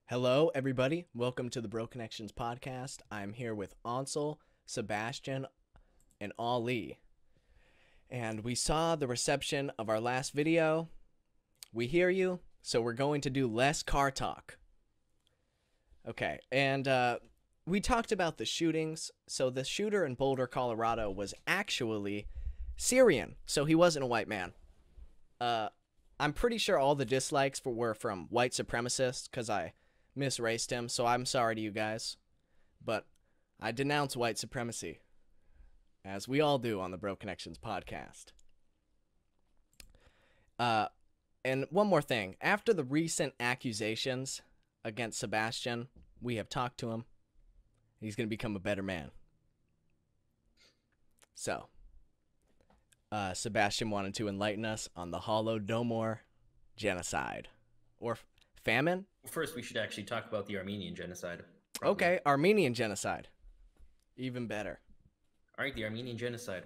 Hello, everybody. Welcome to the Bro Connections podcast. I'm here with Ansel, Sebastian, and Ali. And we saw the reception of our last video. We hear you, so we're going to do less car talk. Okay, and we talked about the shootings. So the shooter in Boulder, Colorado was actually Syrian, so he wasn't a white man. I'm pretty sure all the dislikes were from white supremacists because I misraced him, so I'm sorry to you guys. But I denounce white supremacy, as we all do on the Bro Connections podcast. And one more thing. After the recent accusations against Sebastian, we have talked to him. He's going to become a better man. So, Sebastian wanted to enlighten us on the Holodomor genocide. Or famine? First, we should actually talk about the Armenian Genocide. Probably. Okay, Armenian Genocide. Even better. All right, the Armenian Genocide.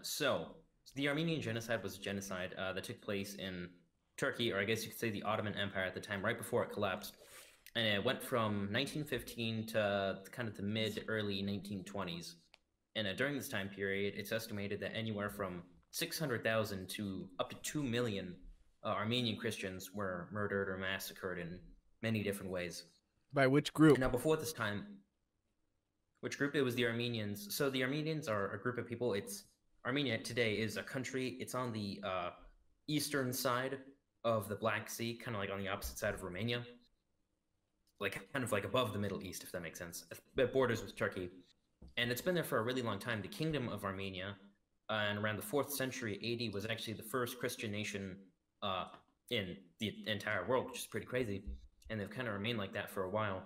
So the Armenian Genocide was a genocide that took place in Turkey, or I guess you could say the Ottoman Empire at the time, right before it collapsed. And it went from 1915 to kind of the mid-early 1920s. And during this time period, it's estimated that anywhere from 600,000 to up to 2 million Armenian Christians were murdered or massacred in many different ways. By which group? And now, before this time, which group? It was the Armenians. So the Armenians are a group of people. Armenia today is a country. It's on the eastern side of the Black Sea, kind of like on the opposite side of Romania, kind of like above the Middle East, if that makes sense. It borders with Turkey, and it's been there for a really long time. The Kingdom of Armenia, and around the 4th century AD, was actually the first Christian nation in the entire world, which is pretty crazy. And they've kind of remained like that for a while.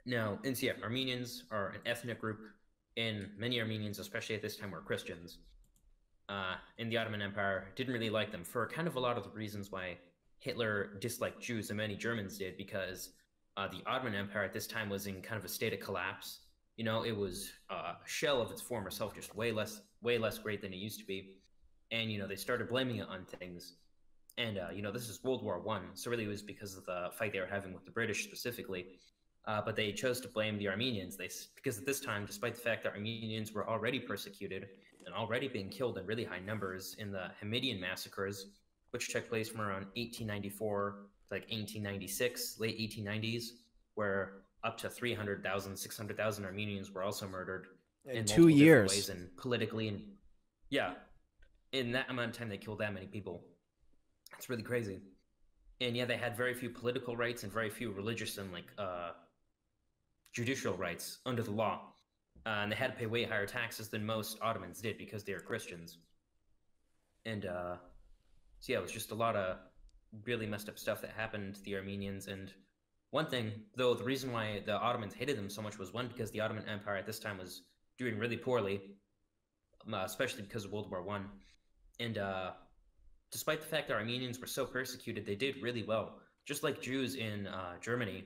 Now, and so yeah, Armenians are an ethnic group, and many Armenians, especially at this time, were Christians. In the Ottoman Empire, didn't really like them for kind of a lot of the reasons why Hitler disliked Jews, and many Germans did, because the Ottoman Empire at this time was in kind of a state of collapse. You know, it was a shell of its former self, just way less great than it used to be. And, you know, they started blaming it on things. And, you know, this is World War I, so really it was because of the fight they were having with the British specifically. But they chose to blame the Armenians because at this time, despite the fact that Armenians were already persecuted and already being killed in really high numbers in the Hamidian massacres, which took place from around 1894 to like 1896, late 1890s, where up to 300,000, 600,000 Armenians were also murdered in 2 years. Ways, and politically, and yeah, in that amount of time, they killed that many people. It's really crazy. And yeah, they had very few political rights and very few religious and judicial rights under the law. And they had to pay way higher taxes than most Ottomans did because they were Christians. And so yeah, it was just a lot of really messed up stuff that happened to the Armenians. And one thing, though, the reason why the Ottomans hated them so much was, one, because the Ottoman Empire at this time was doing really poorly, especially because of World War I. And despite the fact that Armenians were so persecuted, they did really well. Just like Jews in Germany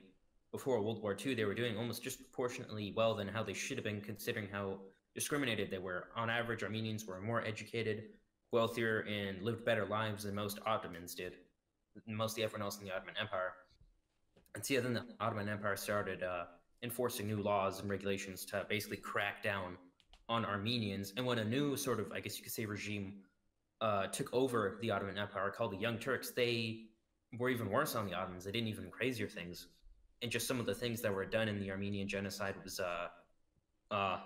before World War II, they were doing almost disproportionately well than how they should have been, considering how discriminated they were. On average, Armenians were more educated, wealthier, and lived better lives than most Ottomans did, mostly everyone else in the Ottoman Empire. And so yeah, then the Ottoman Empire started enforcing new laws and regulations to basically crack down on Armenians. And when a new sort of, I guess you could say, regime took over the Ottoman Empire, called the Young Turks, they were even worse on the Ottomans. They did even crazier things. And just some of the things that were done in the Armenian Genocide was a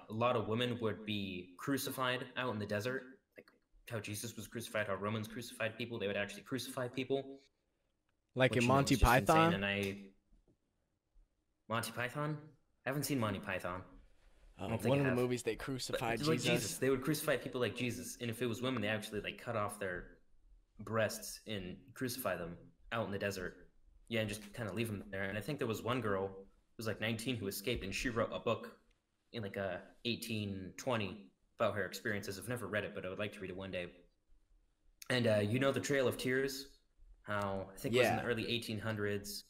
lot of women would be crucified out in the desert, like how Jesus was crucified, how Romans crucified people. They would actually crucify people. Like in Monty Python? And Monty Python? I haven't seen Monty Python. One of the movies they crucified Jesus. Like Jesus. They would crucify people like Jesus. And if it was women, they actually cut off their breasts and crucify them out in the desert. Yeah, and just kind of leave them there. And I think there was one girl who was 19 who escaped, and she wrote a book in 1820 about her experiences. I've never read it, but I would like to read it one day. And you know the Trail of Tears? How I think it was in the early 1800s,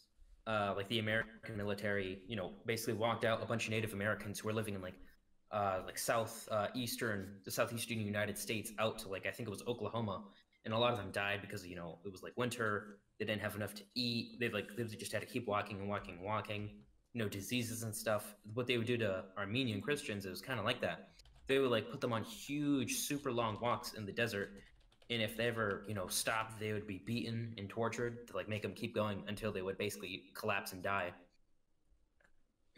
the American military, basically walked out a bunch of Native Americans who were living in the southeastern United States out to I think it was Oklahoma, and a lot of them died because it was like winter. They didn't have enough to eat. They just had to keep walking and walking and walking. Diseases and stuff. What they would do to Armenian Christians, it was kind of like that. They would like put them on huge, super long walks in the desert, and if they ever stopped, they would be beaten and tortured to like make them keep going until they would basically collapse and die.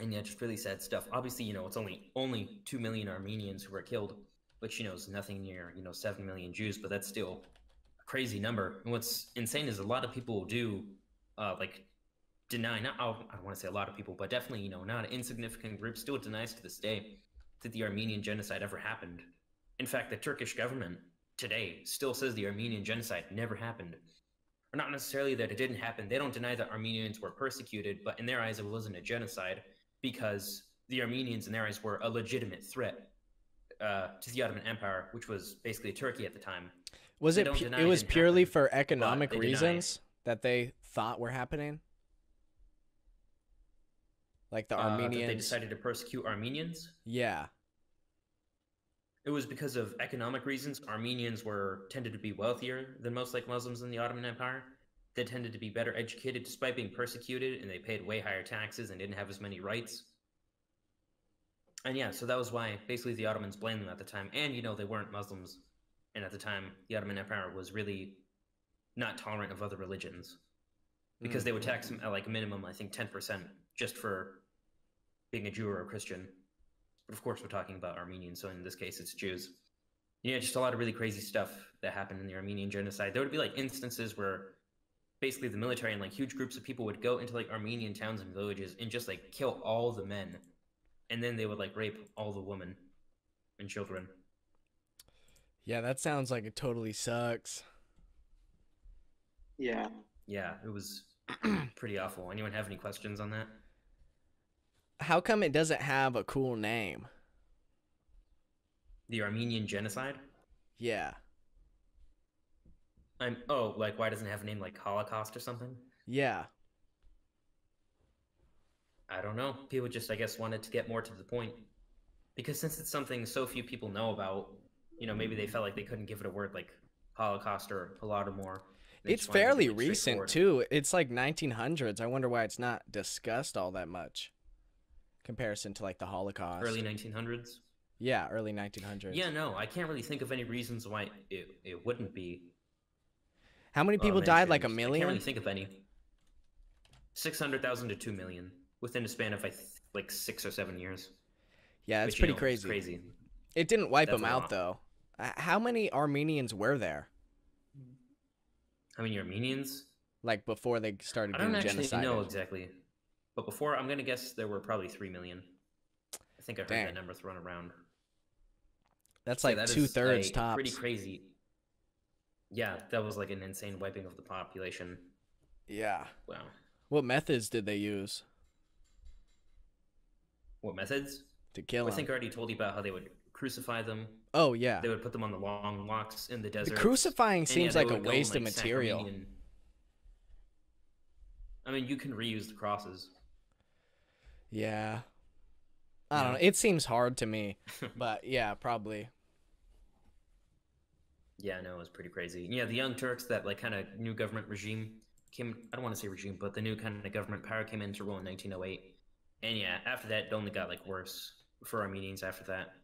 And yeah, just really sad stuff. Obviously, it's only 2 million Armenians who were killed, which is nothing near 7 million Jews, but that's still a crazy number. And what's insane is a lot of people do like deny. Not I don't want to say a lot of people, but definitely not an insignificant group still denies to this day that the Armenian Genocide ever happened. In fact, the Turkish government today still says the Armenian Genocide never happened. Or not necessarily that it didn't happen. They don't deny that Armenians were persecuted, but in their eyes, it wasn't a genocide because the Armenians in their eyes were a legitimate threat to the Ottoman Empire, which was basically Turkey at the time. Was it? It was purely for economic reasons that they thought were happening. Like the Armenians. That they decided to persecute Armenians? Yeah. It was because of economic reasons. Armenians tended to be wealthier than most like Muslims in the Ottoman Empire. They tended to be better educated despite being persecuted, and they paid way higher taxes and didn't have as many rights. And yeah, so that was why basically the Ottomans blamed them at the time. And they weren't Muslims. And at the time, the Ottoman Empire was really not tolerant of other religions. Because they would tax them at like a minimum, I think 10% just for being a Jew or a Christian. But of course, we're talking about Armenians, so in this case, it's Jews. Yeah, just a lot of really crazy stuff that happened in the Armenian Genocide. There would be like instances where basically the military and like huge groups of people would go into like Armenian towns and villages and just like kill all the men. And then they would like rape all the women and children. Yeah, that sounds like it totally sucks. Yeah. Yeah, it was pretty awful. Anyone have any questions on that? How come it doesn't have a cool name? The Armenian Genocide? Yeah. Like why doesn't it have a name like Holocaust or something? Yeah. I don't know. People just, I guess, wanted to get more to the point. Because since it's something so few people know about, maybe they felt like they couldn't give it a word like Holocaust or Holodomor. It's fairly recent, too. It's like 1900s. I wonder why it's not discussed all that much. Comparison to like the Holocaust. Early 1900s? Yeah, early 1900s. Yeah, no, I can't really think of any reasons why it wouldn't be. How many people died? Like a million? I can't really think of any. 600,000 to 2 million within a span of like 6 or 7 years. Yeah, it's pretty crazy. Crazy. It didn't wipe them out, though. How many Armenians were there? How many Armenians? Like before they started getting genocided? I don't actually know exactly. But before, I'm going to guess there were probably 3 million. I think I heard that number thrown around. That's like 2/3 tops. Pretty crazy. Yeah, that was like an insane wiping of the population. Yeah. Wow. What methods did they use? What methods? To kill them. I think I already told you about how they would crucify them. Oh, yeah. They would put them on the long walks in the desert. The crucifying seems like a waste of material. I mean, you can reuse the crosses. Yeah. I don't know. It seems hard to me. But yeah, probably. Yeah, no, it was pretty crazy. Yeah, the Young Turks, that like kind of new government regime came, I don't want to say regime, but the new kind of government power came into rule in 1908. And yeah, after that, it only got like worse for Armenians after that.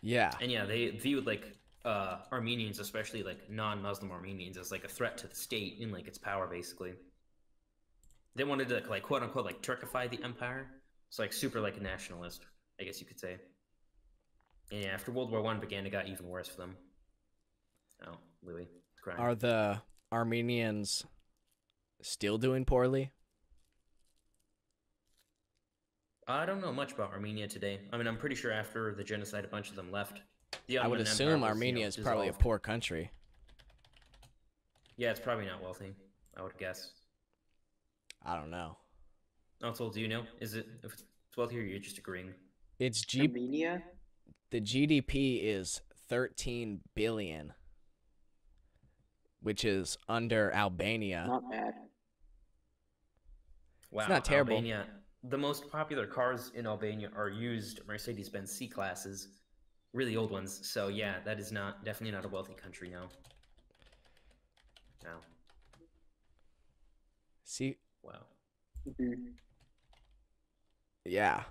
Yeah. And yeah, they viewed like Armenians, especially like non-Muslim Armenians, as like a threat to the state and like its power, basically. They wanted to like quote unquote like Turkify the empire. It's like super like a nationalist, I guess you could say. And yeah, after World War I began, it got even worse for them. Oh, Louis, crying. Are the Armenians still doing poorly? I don't know much about Armenia today. I mean, I'm pretty sure after the genocide, a bunch of them left. I would assume Armenia is probably a poor country. Yeah, it's probably not wealthy, I would guess. I don't know. Also, do you know? Is it, if it's wealthy, or you're just agreeing? It's Armenia? The GDP is 13 billion, which is under Albania. Not bad. Wow, it's not terrible. Albania. The most popular cars in Albania are used Mercedes-Benz C-classes, really old ones. So yeah, that is definitely not a wealthy country now. Wow. See, Wow. yeah,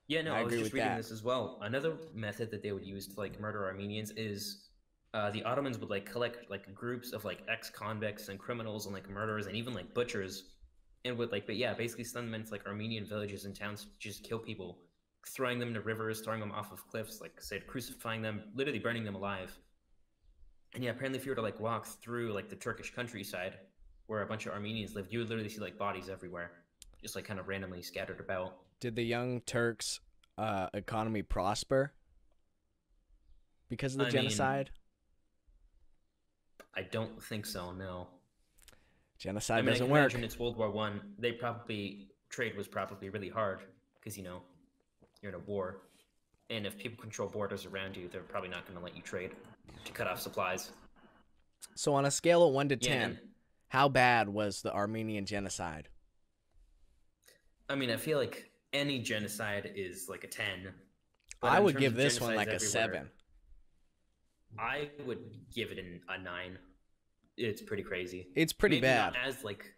Yeah, no, I I was agree just with reading that. this as well. Another method that they would use to like murder Armenians is the Ottomans would like collect like groups of like ex-convicts and criminals and like murderers and even like butchers and would like, but yeah, basically send them into like Armenian villages and towns to just kill people, throwing them into rivers, throwing them off of cliffs, like say crucifying them, literally burning them alive. And yeah, apparently if you were to like walk through like the Turkish countryside where a bunch of Armenians lived, you would literally see like bodies everywhere, just like kind of randomly scattered about. Did the Young Turks' economy prosper because of the I mean, genocide? I don't think so, no. I Genocide mean, I doesn't can work. imagine it's World War One. They probably trade was probably really hard because you're in a war, and if people control borders around you, they're probably not going to let you trade to cut off supplies. So on a scale of 1 to Yeah, and 10, how bad was the Armenian genocide? I mean, I feel like any genocide is like a 10, but I in would terms give of this one genocides like a everywhere, 7. I would give it a 9. It's pretty crazy. It's pretty Maybe bad. not as like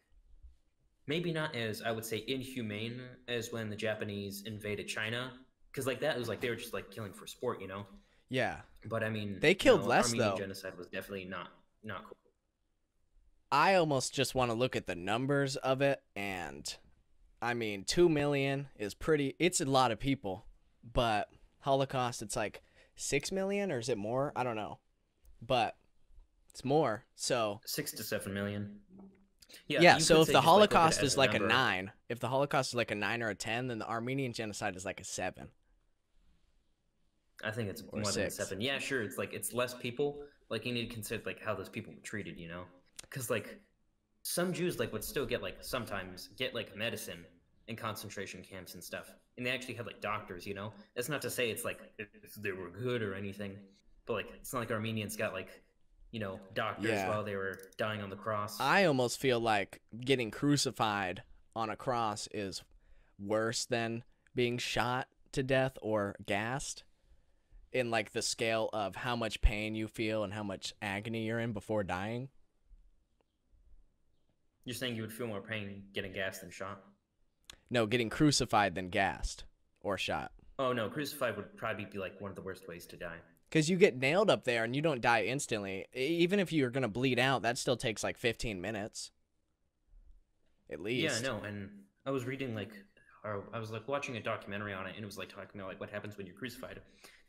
maybe not as I would say inhumane as when the Japanese invaded China, because like that was like they were just like killing for sport, you know. Yeah. But I mean, They killed no, less Armenian though. genocide was definitely not cool. I almost just want to look at the numbers of it, and I mean 2 million is pretty, it's a lot of people, but Holocaust it's like 6 million, or is it more? I don't know. But it's more. So 6 to 7 million. Yeah, yeah, you so could if say the just like look at it Holocaust as is a like a number. 9, if the Holocaust is like a 9 or a 10, then the Armenian genocide is like a 7 I think it's or more than 6. 7. Yeah, sure. It's like it's less people. Like you need to consider like how those people were treated, you know? Because like some Jews like would still get like sometimes get like medicine in concentration camps and stuff, and they actually had like doctors, you know. That's not to say it's like if they were good or anything, but like it's not like Armenians got like doctors Yeah. while they were dying on the cross. I almost feel like getting crucified on a cross is worse than being shot to death or gassed, in like the scale of how much pain you feel and how much agony you're in before dying. You're saying you would feel more pain getting gassed than shot? No, getting crucified than gassed or shot. Oh no, crucified would probably be like one of the worst ways to die. Because you get nailed up there and you don't die instantly. Even if you're going to bleed out, that still takes like 15 minutes. At Yeah, least. no, and I was reading like, or I was like watching a documentary on it, and it was like talking about like what happens when you're crucified,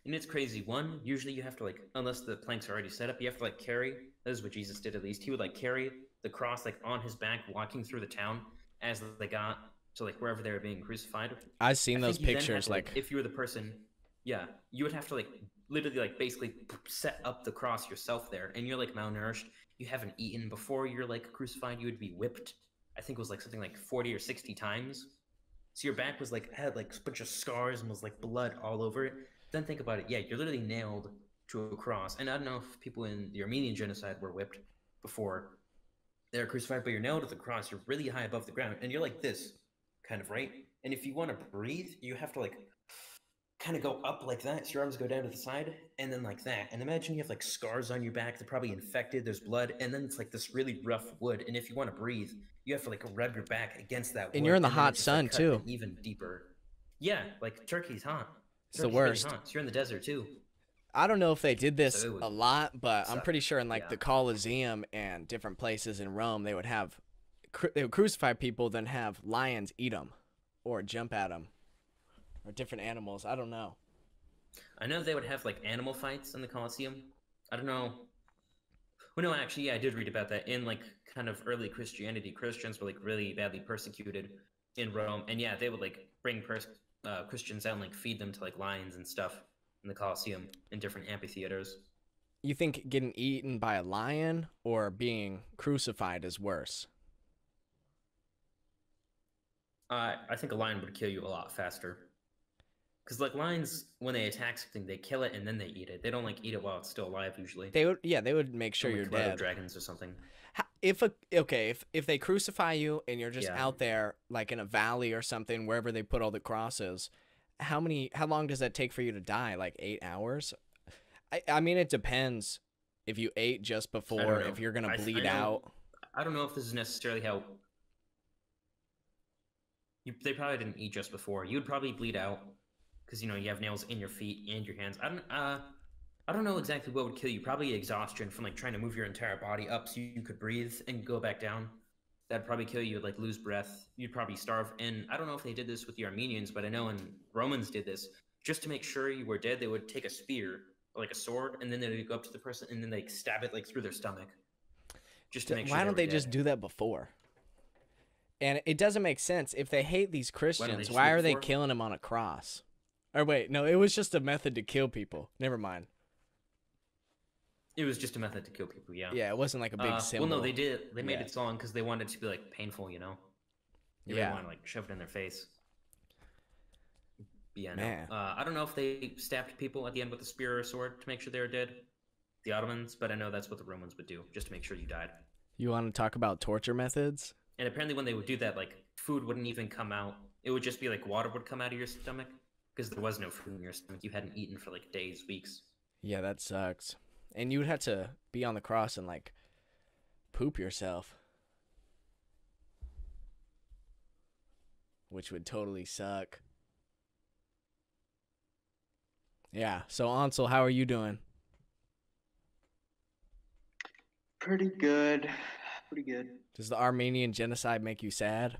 and it's crazy. One, usually you have to like, unless the planks are already set up, you have to like carry. This is what Jesus did at least. He would like carry the cross like on his back, walking through the town as they got to like wherever they were being crucified. I've seen I those think you then had pictures. to like, Like, if you were the person, yeah, you would have to like literally like basically set up the cross yourself there, and you're like malnourished. You haven't eaten before you're like crucified. You would be whipped. I think it was like something like 40 or 60 times. So your back was like had like a bunch of scars and was like blood all over it. Then think about it. Yeah, you're literally nailed to a cross. And I don't know if people in the Armenian genocide were whipped before they're crucified, but you're nailed to the cross. You're really high above the ground, and you're like this, kind of, right? And if you want to breathe, you have to like kind of go up like that. So your arms go down to the side, and then like that. And imagine you have like scars on your back. They're probably infected. There's blood, and then it's like this really rough wood. And if you want to breathe, you have to like rub your back against that wood. and you're in the and then it hot just, sun like, cut too. even deeper. Yeah, like Turkey's hot. It's the Turkey's really worst. hot. So you're in the desert too. I don't know if they did this So it would a lot, but I'm suck. pretty sure in like Yeah. the Colosseum and different places in Rome, they would crucify people, then have lions eat them or jump at them, or different animals. I don't know. I know they would have like animal fights in the Colosseum. I don't know. Well, no, actually, yeah, I did read about that in like kind of early Christianity. Christians were like really badly persecuted in Rome, and yeah, they would like bring Christians out and like feed them to like lions and stuff in the Colosseum in different amphitheaters. You think getting eaten by a lion or being crucified is worse? I think a lion would kill you a lot faster. Because like lions, when they attack something, they kill it and then they eat it. They don't like eat it while it's still alive usually. They would make sure Like you're Komodo dead. dragons or something. If they crucify you and you're just Yeah. out there like in a valley or something, wherever they put all the crosses, how long does that take for you to die? Like 8 hours? I mean, it depends. If you ate just I before, don't know. if you're gonna I bleed know, out. I don't know if this is necessarily how. They probably didn't eat just before. You would probably bleed out because you have nails in your feet and your hands. I don't know exactly what would kill you. Probably exhaustion from like trying to move your entire body up so you could breathe and go back down. That'd probably kill you. Like lose breath. You'd probably starve. And I don't know if they did this with the Armenians, but I know when Romans did this, just to make sure you were dead, they would take a spear or like a sword, and then they would go up to the person and then they stab it like through their stomach, just to make sure. Why don't they dead. just do that before? And it doesn't make sense. If they hate these Christians, why are they killing them on a cross? Or wait, no, it was just a method to kill people. Never mind. It was just a method to kill people, yeah. Yeah, it wasn't like a big symbol. Well, no, they did. They made it so long because they wanted it to be like painful, you know. They didn't want to like shove it in their face. Yeah, man. No. I don't know if they stabbed people at the end with a spear or a sword to make sure they were dead, the Ottomans, but I know that's what the Romans would do, just to make sure you died. You want to talk about torture methods? And apparently, when they would do that, like food wouldn't even come out. It would just be like water would come out of your stomach because there was no food in your stomach. You hadn't eaten for like days, weeks. Yeah, that sucks. And you would have to be on the cross and like poop yourself, which would totally suck. Yeah. So Ansel, how are you doing? Pretty good. Pretty good. Does the Armenian Genocide make you sad?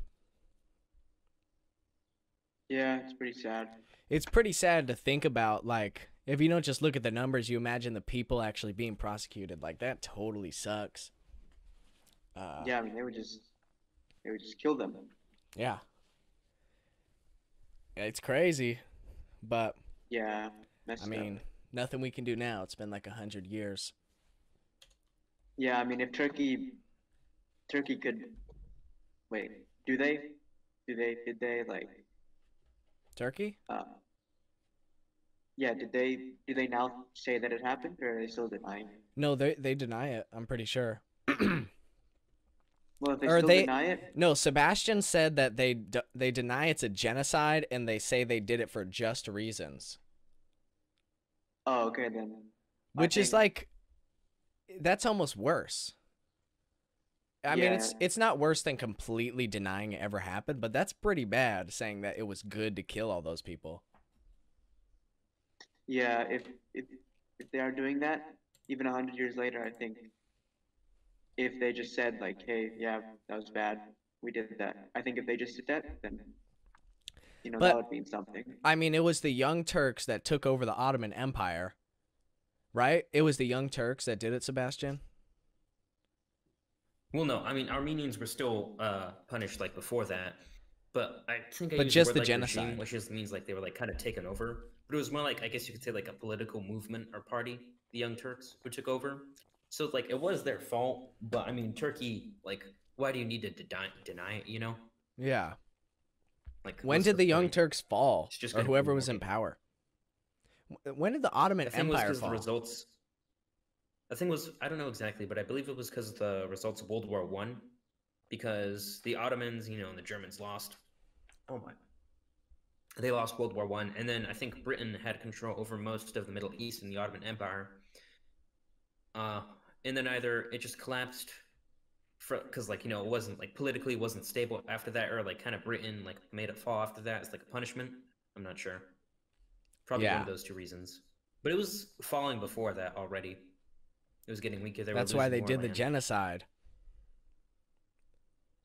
Yeah, it's pretty sad. It's pretty sad to think about, like, if you don't just look at the numbers, you imagine the people actually being prosecuted. Like, that totally sucks. Yeah, I mean, they would just kill them. Yeah. It's crazy, but yeah, messed I mean, up. nothing we can do now. It's been like 100 years. Yeah, I mean, if Turkey could, wait, did they like, Turkey? yeah, do they now say that it happened, or are they still denying it? No, they deny it. I'm pretty sure. Well, if they still deny it, No, Sebastian said that they deny it's a genocide and they say they did it for just reasons. oh, okay then. Which is like, that's almost worse. I mean, Yeah. it's not worse than completely denying it ever happened, but that's pretty bad, saying that it was good to kill all those people. Yeah, if they are doing that, even 100 years later, I think if they just said like, hey, yeah, that was bad, we did that. I think if they just did that, then But- that would mean something. I mean, it was the Young Turks that took over the Ottoman Empire, right? It was the Young Turks that did it, Sebastian? Well, no, I mean Armenians were still punished like before that, but I think I But used just word, the like, genocide. regime, which just means like they were like kind of taken over. But it was more like, I guess you could say, like a political movement or party, the Young Turks, who took over. So like it was their fault, but I mean Turkey, like, why do you need to deny it? You know, Yeah. like When what's did the Young point? Turks fall? It's just Or gonna be whoever more was in people. power? When did the Ottoman I think it was Empire because the fall? results. I think it was, I don't know exactly, but I believe it was because of the results of World War One, because the Ottomans, and the Germans lost. Oh my. They lost World War One, and then I think Britain had control over most of the Middle East in the Ottoman Empire. And then either it just collapsed, because it wasn't like politically wasn't stable after that, or like kind of Britain like made it fall after that as like a punishment. I'm not sure. Probably one Yeah. of those two reasons. But it was falling before that already. It was getting weaker. That's why they did the land. genocide.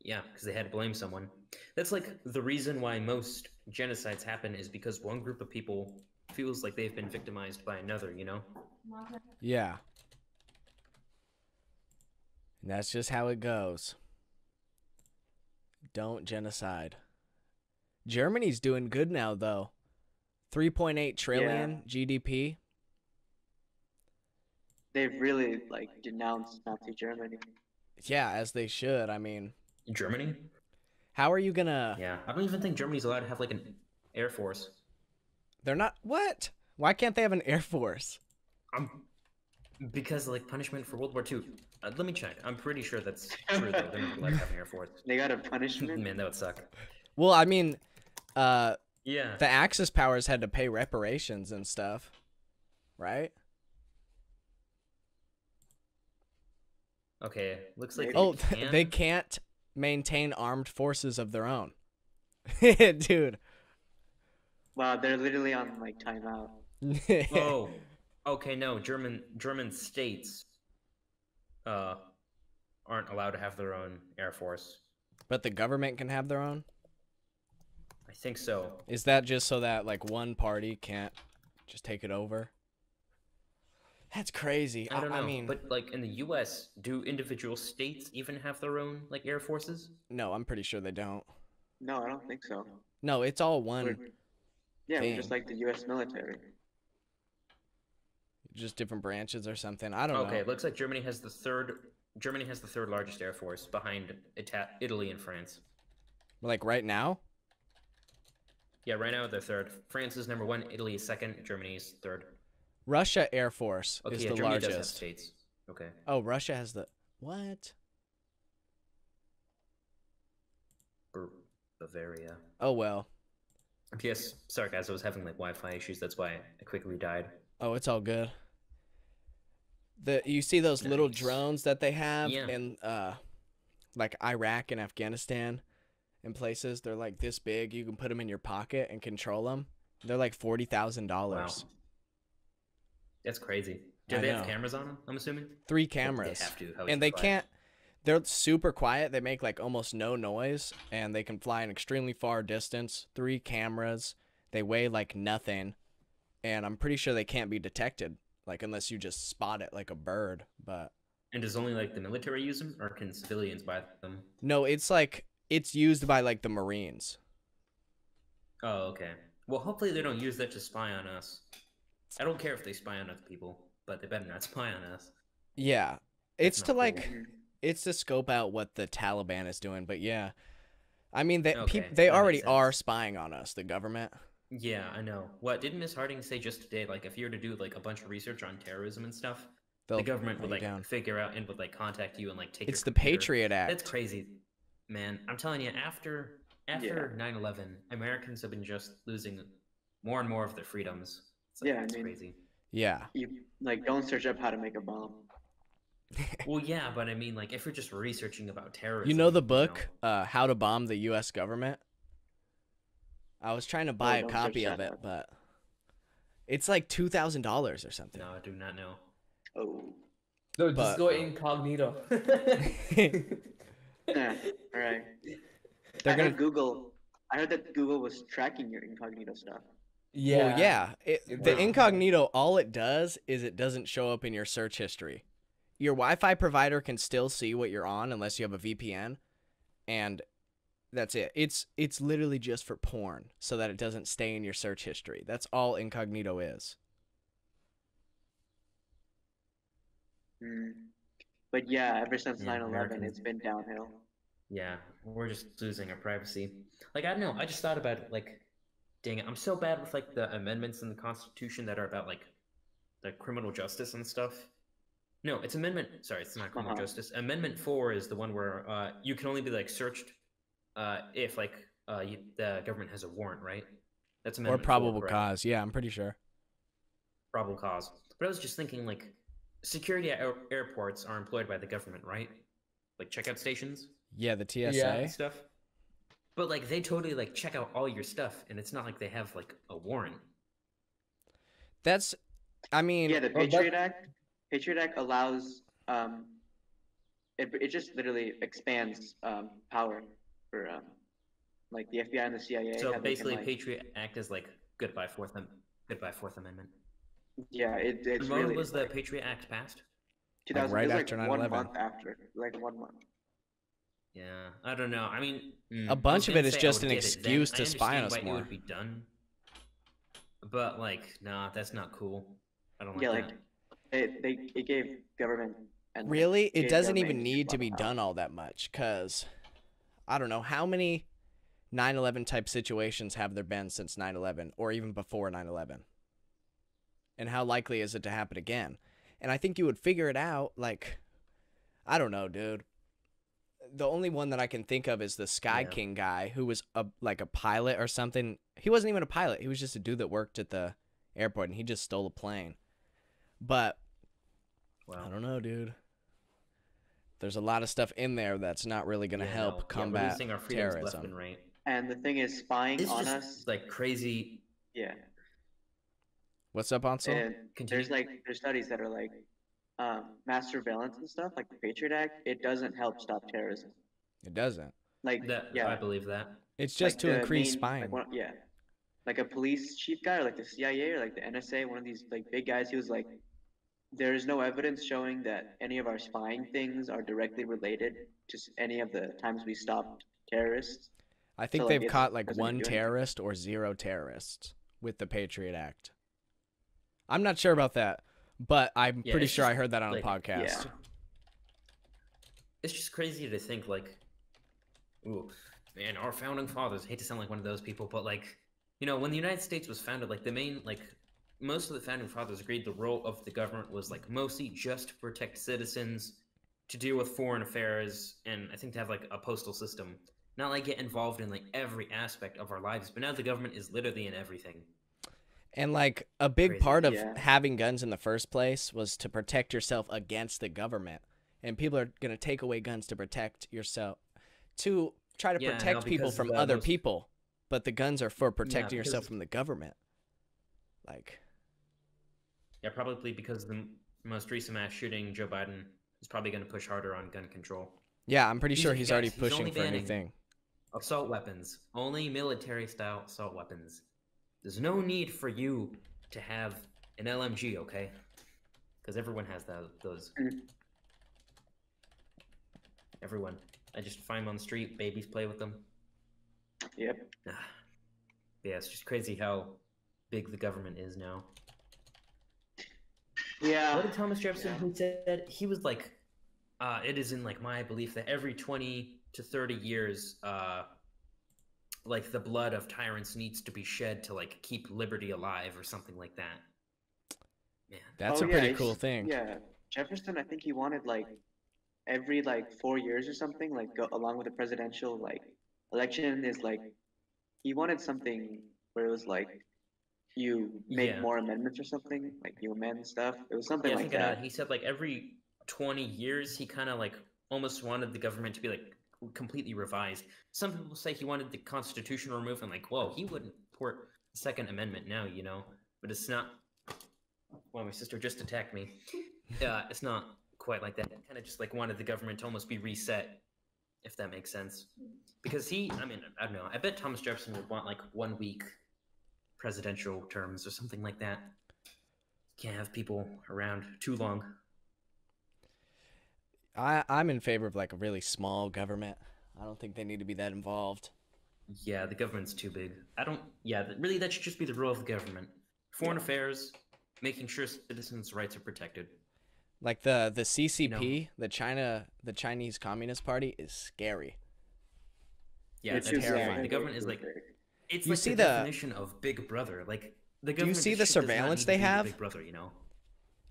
Yeah, because they had to blame someone. That's like the reason why most genocides happen, is because one group of people feels like they've been victimized by another, Yeah. And that's just how it goes. Don't genocide. Germany's doing good now, though. 3.8 trillion GDP. They've really denounced Nazi Germany. Yeah, as they should. I mean, Germany? how are you gonna... Yeah. I don't even think Germany's allowed to have an air force. They're not... What? Why can't they have an air force? Because punishment for World War II. Let me check. I'm pretty sure that's true, though. They're not allowed to have an air force. They got a punishment? Man, that would suck. Well, I mean, Yeah. the Axis powers had to pay reparations and stuff, right? Okay, looks like Oh, they can't maintain armed forces of their own. Dude. Wow, they're literally on like timeout. Oh, okay, no, German states aren't allowed to have their own air force. But the government can have their own? I think so. Is that just so that like one party can't just take it over? That's crazy. I don't know. I mean, but like in the U.S., do individual states even have their own like air forces? no, I'm pretty sure they don't. No, I don't think so. No, it's all one. We're thing. just like the U.S. military. Just different branches or something. I don't know. Okay, it looks like Germany has the third largest air force behind Italy and France. Like right now? Yeah, right now they're third. France is number 1, Italy is second, Germany is third. Russia Air Force Okay, is yeah, the Germany largest. does have states. Okay. Oh, Russia has the what? Bavaria. Oh well. Yes, sorry guys, I was having like Wi-Fi issues. That's why I quickly died. Oh, it's all good. You see those little Nice. drones that they have Yeah. in like Iraq and Afghanistan and places. They're like this big. You can put them in your pocket and control them. They're like $40,000. Wow. That's crazy. Do I they know. have cameras on them? I'm assuming. 3 cameras. They have to. How And is they it quiet? can't. They're super quiet. They make like almost no noise, and they can fly an extremely far distance. 3 cameras. They weigh like nothing, and I'm pretty sure they can't be detected, like unless you just spot it like a bird. But And does only like the military use them, or can civilians buy them? no, it's like it's used by like the Marines. Oh, okay. Well, hopefully they don't use that to spy on us. I don't care if they spy on other people, but they better not spy on us. Yeah, it's That's to not like cool. it's to scope out what the Taliban is doing. But yeah, I mean they Okay, they that already makes are sense. spying on us, the government. Yeah, I know. What didn't Miss Harding say just today? Like, if you were to do like a bunch of research on terrorism and stuff, They'll the government hunt would you like down. figure out and would like contact you and like take. It's your the computer. Patriot Act. That's crazy, man. I'm telling you, after 9/11, Americans have been just losing more and more of their freedoms. It's like, Yeah, I it's mean- crazy. Yeah. You like don't search up how to make a bomb. Well, yeah, but I mean, like, if you're just researching about terrorism, You know the book, How to Bomb the U.S. Government? I was trying to buy a don't copy search of that it, up. but it's like $2,000 or something. No, I do not know. Oh. No, But- just go incognito. Yeah. All right. They're I gonna. heard Google. I heard that Google was tracking your incognito stuff. Yeah. Well, yeah. The Wow. incognito, all it does is it doesn't show up in your search history. Your Wi-Fi provider can still see what you're on unless you have a VPN, and that's it. It's literally just for porn, so that it doesn't stay in your search history. That's all incognito is. Hmm. But yeah, ever since Yeah, 9/11, Americans- it's been downhill. Yeah, we're just losing our privacy. Like, I don't know. I just thought about it. Like, dang it, I'm so bad with like the amendments in the Constitution that are about like the criminal justice and stuff. No, it's amendment. Sorry, it's not criminal justice. Amendment 4 is the one where you can only be like searched if like the government has a warrant, right? That's Or amendment 4, probable correct? cause. Yeah, I'm pretty sure. Probable cause. But I was just thinking, like, security at airports are employed by the government, right? Like checkout stations Yeah, the TSA. Yeah. and stuff. But like they totally like check out all your stuff, and it's not like they have like a warrant. That's, I mean, Yeah, the Well, Patriot Act. Patriot Act allows it just literally expands power for like the FBI and the CIA. So how they can, basically, like- Patriot Act is like goodbye Fourth Amendment. Yeah, it's And when really was the Patriot Act passed? 2000, right it was after like 1 9/11. month after, like 1 month. Yeah, I don't know. I mean, A bunch of it is just an an excuse to spy on us why more. It would be done, but like, nah, that's not cool. I don't like Yeah, that. like it gave government and really, it gave doesn't government even need to a be lot of power. done all that much, because I don't know how many 9/11 type situations have there been since 9/11, or even before 9/11, and how likely is it to happen again? And I think you would figure it out. Like, I don't know, dude. The only one that I can think of is the Sky Yeah. King guy, who was like a pilot or something. He wasn't even a pilot. He was just a dude that worked at the airport, and he just stole a plane. But I Wow. don't know, dude. There's a lot of stuff in there that's not really going to help we're combat losing our freedoms left terrorism. and right. And the thing is, spying It's on just us. like crazy. Yeah. What's up, Ansel? And Continue. there's studies that are like, mass surveillance and stuff, like the Patriot Act. It doesn't help stop terrorism. It doesn't. Like, That yeah, I believe that. It's just like to the increase main, spying. yeah, like a police chief guy, or like the CIA, or like the NSA, one of these like big guys. He was like, there is no evidence showing that any of our spying things are directly related to any of the times we stopped terrorists. I think So, like, they've it caught like doesn't one do anything. terrorist or 0 terrorists with the Patriot Act. I'm not sure about that, but I'm Yeah, pretty it's sure I just, heard that on like, a podcast. yeah. It's just crazy to think like, ooh, man, our founding fathers. I hate to sound like one of those people, but like, you know, when the United States was founded, like the main, like most of the founding fathers agreed the role of the government was like mostly just to protect citizens, to deal with foreign affairs, and I think to have like a postal system, not like get involved in like every aspect of our lives. But now the government is literally in everything. And like a big Crazy. part of Yeah. having guns in the first place was to protect yourself against the government. And people are going to take away guns to protect yourself, to try to Yeah, protect no, people because from the other most- people. But the guns are for protecting yourself because- from the government. Like, Yeah, probably because the most recent mass shooting, Joe Biden is probably going to push harder on gun control. yeah, I'm pretty He's- sure he's already guys, he's pushing only for banning- anything. Assault weapons. Only military-style assault weapons. There's no need for you to have an LMG, okay? Because everyone has those. Mm. Everyone. I just find them on the street. Babies play with them. Yep. Yeah, it's just crazy how big the government is now. Yeah. What did Thomas Jefferson Yeah. who said? He was like, it is in like my belief that every 20 to 30 years, like the blood of tyrants needs to be shed to like keep liberty alive or something like that. Man, That's Oh, a yeah, pretty it's- cool thing. Yeah. Jefferson, I think he wanted like every like 4 years or something, like go along with the presidential like election, is like he wanted something where it was like you make Yeah. more amendments or something, like you amend stuff. It was something yeah, like thinking of that. that, he said like every 20 years he kind of like almost wanted the government to be like completely revised. Some people say he wanted the Constitution removed, and like, whoa, he wouldn't support the Second Amendment now, you know, but it's not. Well, my sister just attacked me. It's not quite like that. Kind of just like wanted the government to almost be reset, if that makes sense. Because I mean, I don't know. I bet Thomas Jefferson would want like 1 week presidential terms or something like that. Can't have people around too long. I'm in favor of like a really small government. I don't think they need to be that involved. Yeah, the government's too big. Really, that should just be the role of the government. Foreign affairs, making sure citizens' rights are protected. Like the CCP, the Chinese Communist Party is scary. Yeah, It's that's just terrifying. The government is like, it's You like see the the- definition of Big Brother. Like the you government. see just the does not surveillance need they to be the have? Big Brother, you know.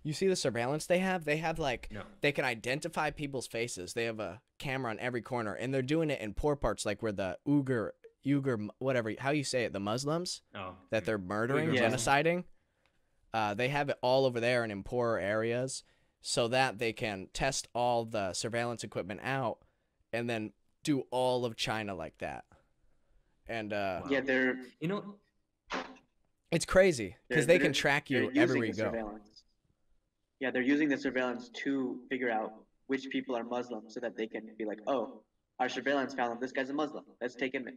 You see the surveillance they have? They have like No. they can identify people's faces. They have a camera on every corner, and they're doing it in poor parts, like where the Uyghur, whatever how you say it, the Muslims Oh, that they're murdering, Uyghur Muslims. genociding. They have it all over there and in poorer areas, so that they can test all the surveillance equipment out, and then do all of China like that. And Yeah, they're you know, it's crazy because They're- they can they're- track they're you using everywhere you the go. surveillance. Yeah, they're using the surveillance to figure out which people are Muslim, so that they can be like, oh, our surveillance found this guy's a Muslim. Let's take him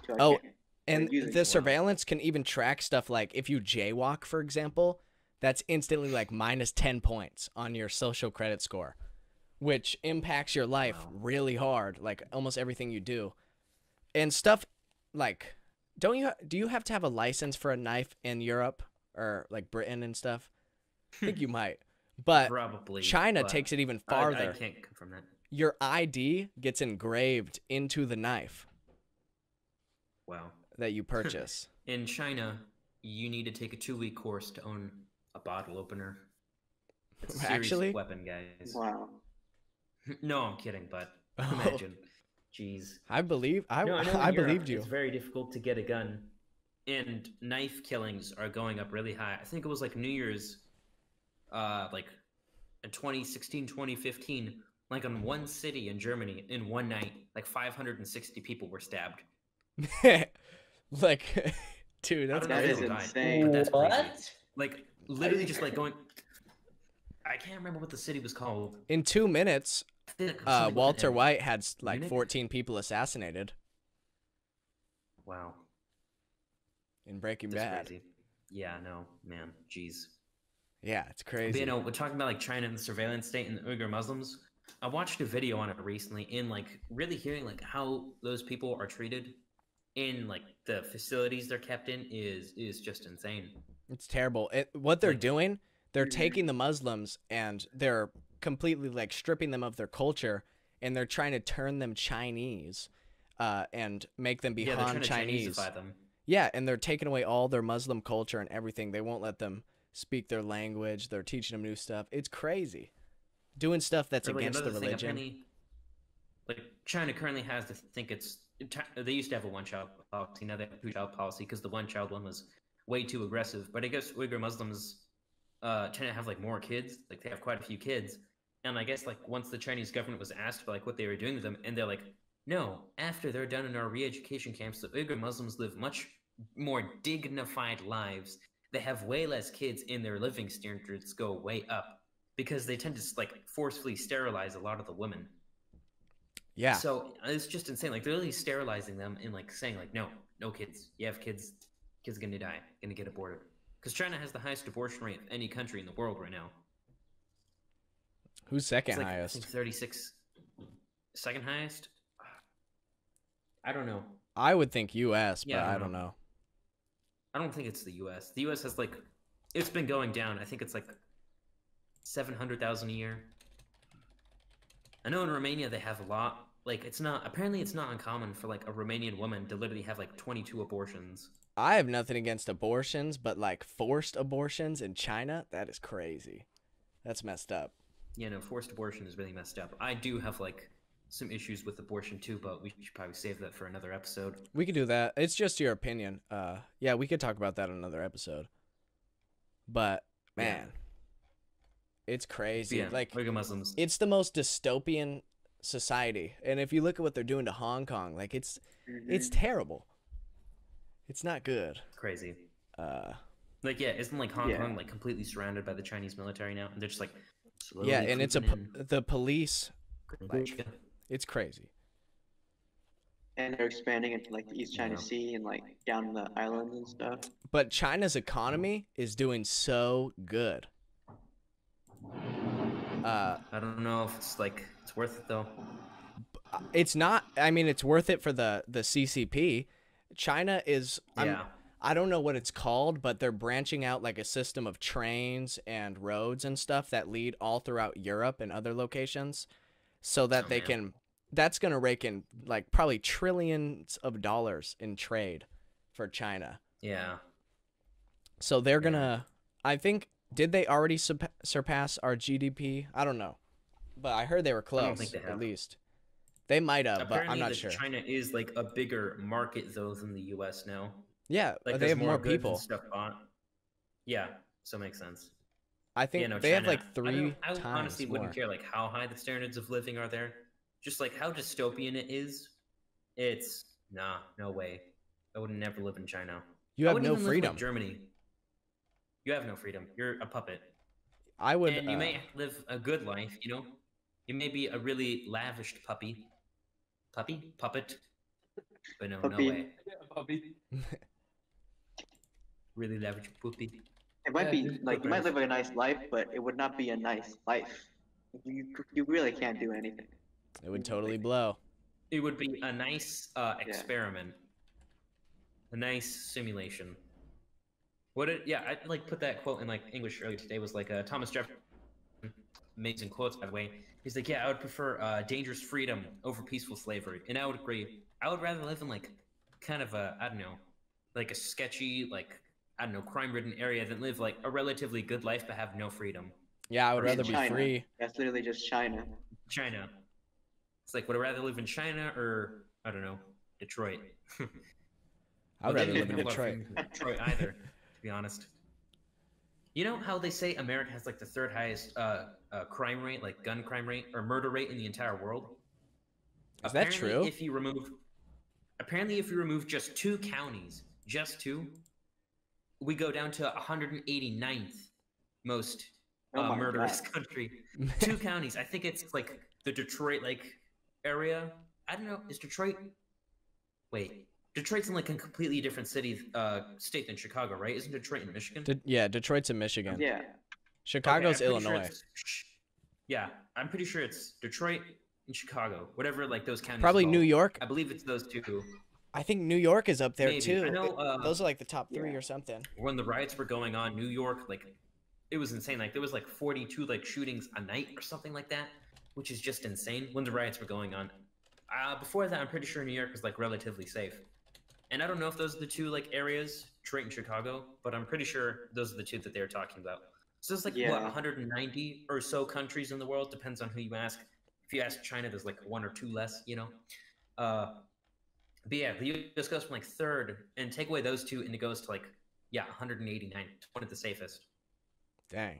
to our Oh, camp. And using- the wow. surveillance can even track stuff like if you jaywalk, for example, that's instantly like minus 10 points on your social credit score, which impacts your life Wow. really hard, like almost everything you do. And stuff like, do you have to have a license for a knife in Europe or like Britain and stuff? I think you might. But probably China but takes it even I farther. can't confirm that. Your ID gets engraved into the knife Wow. that you purchase. In China, you need to take a 2-week course to own a bottle opener. It's a serious Actually? weapon, guys. Wow. No, I'm kidding, but Oh. imagine. Jeez. I believe No, I know in I Europe, believed you. It's very difficult to get a gun, and knife killings are going up really high. I think it was like New Year's, like in 2016, 2015, Like on one city in Germany, in one night, like 560 people were stabbed. Like, dude, I that's don't know That if is people died, insane. but that's crazy. What? Like literally just like going. I can't remember what the city was called. in 2 minutes. I feel like something with Walter an M. White had like Munich? 14 people assassinated Wow, in Breaking that's Bad. crazy. Yeah, no, man, jeez. Yeah, it's But crazy. you know, we're talking about like China and the surveillance state and the Uyghur Muslims. I watched a video on it recently, in like really hearing like how those people are treated in like the facilities they're kept in is just insane. It's terrible. What they're Like- doing, they're Mhm. taking the Muslims and they're completely like stripping them of their culture, and they're trying to turn them Chinese, and make them be Yeah, they're Han trying to Chinese. Chineseify them. Yeah, and they're taking away all their Muslim culture and everything. They won't let them speak their language. They're teaching them new stuff. It's crazy. Doing stuff that's Or, like, against the another thing, religion. apparently, like China currently has to think it's. They used to have a one-child policy. Now they have a two-child policy because the one-child one was way too aggressive. But I guess Uyghur Muslims tend to have like more kids. Like they have quite a few kids. And I guess like once the Chinese government was asked for like what they were doing with them, and they're like, no, after they're done in our re-education camps, the Uyghur Muslims live much more dignified lives. They have way less kids, and their living standards go way up because they tend to like forcefully sterilize a lot of the women. Yeah. So it's just insane. Like they're really sterilizing them and like saying like, no, no kids. You have kids, kids are gonna die, gonna get aborted. Because China has the highest abortion rate of any country in the world right now. Who's second It's like, I highest? think 36. Second highest? I don't know. I would think U.S., but Yeah, I I don't don't know. know. I don't think it's the U.S. The U.S. has like, it's been going down. I think it's like 700,000 a year. I know in Romania they have a lot. Like apparently it's not uncommon for like a Romanian woman to literally have like 22 abortions. I have nothing against abortions, but like forced abortions in China, that is crazy. That's messed up. Yeah, no, forced abortion is really messed up. I do have like some issues with abortion too, but we should probably save that for another episode. We could do that. It's just your opinion. Yeah, we could talk about that in another episode. But man, it's crazy. Yeah, Like Uyghur Muslims. it's the most dystopian society, and if you look at what they're doing to Hong Kong, like it's terrible. It's not good. Crazy. Uh, Like, yeah, isn't like Hong Yeah. Kong like completely surrounded by the Chinese military now, and they're just like slowly yeah, and it's creeping the police. in. like, It's crazy. And they're expanding into like the East China Yeah. Sea and like down the islands and stuff. But China's economy is doing so good. I don't know if it's like it's worth it though. It's not. I mean, it's worth it for the CCP. China is. Yeah. I don't know what it's called, but they're branching out like a system of trains and roads and stuff that lead all throughout Europe and other locations, so that Oh, they man. can. That's gonna rake in like probably trillions of dollars in trade for China. Yeah. So they're gonna. I think. Did they already surpass our GDP? I don't know, but I heard they were close. I don't think they at have. least. They might have, but Apparently, I'm not sure. China is like a bigger market though than the U.S. now. Yeah, Like they there's have more goods and people. stuff bought. Yeah, so it makes sense. I think Yeah, no, they have China- like three I times honestly more. wouldn't care like how high the standards of living are there. Just like how dystopian it is. It's no way. I would never live in China. You I have wouldn't no even live in, like, freedom. Germany. You have no freedom. You're a puppet. I would. And you may live a good life, you know? You may be a really lavished puppet. But no Puppy. way. Really lavish puppy. It might Yeah, be just like you might put live a nice life, but it would not be a nice life. You really can't do anything. It would totally blow. It would be a nice experiment. A nice simulation. I like put that quote in like English earlier today was like Thomas Jefferson, amazing quotes by the way. He's like, yeah, I would prefer dangerous freedom over peaceful slavery, and I would agree. I would rather live in like kind of a I don't know, like a sketchy like I don't know crime-ridden area than live like a relatively good life but have no freedom. Yeah, I would Or rather be China. free. That's literally just China. China. It's like, would I rather live in China or I don't know, Detroit? I would rather live in People are Detroit. from Detroit either, to be honest. You know how they say America has like the third highest crime rate, like gun crime rate or murder rate in the entire world? Is that true? Apparently, if you remove just 2 counties, just 2, we go down to 189th most Oh my murderous God. country. 2 counties. I think it's like the Detroit area. I don't know. Is Detroit? Wait, Detroit's in like a completely different state than Chicago, right? Isn't Detroit in Michigan? Yeah, Detroit's in Michigan. Yeah. Chicago's Okay, I'm pretty sure Illinois. yeah, I'm pretty sure it's Detroit and Chicago, whatever like those counties. Probably called. New York. I believe it's those 2. I think New York is up there Maybe. too. I know, Those are like the top 3 yeah. or something. When the riots were going on, New York, like it was insane. Like there was like 42 like shootings a night or something like that, which is just insane when the riots were going on. Before that, I'm pretty sure New York was like relatively safe. And I don't know if those are the 2 like areas, Detroit and Chicago, but I'm pretty sure those are the 2 that they're talking about. So it's like what, Yeah. 190 or so countries in the world, depends on who you ask. If you ask China, there's like 1 or 2 less, you know. But yeah, the US goes from like 3rd, and take away those 2, and it goes to like 189, one of the safest, Dang.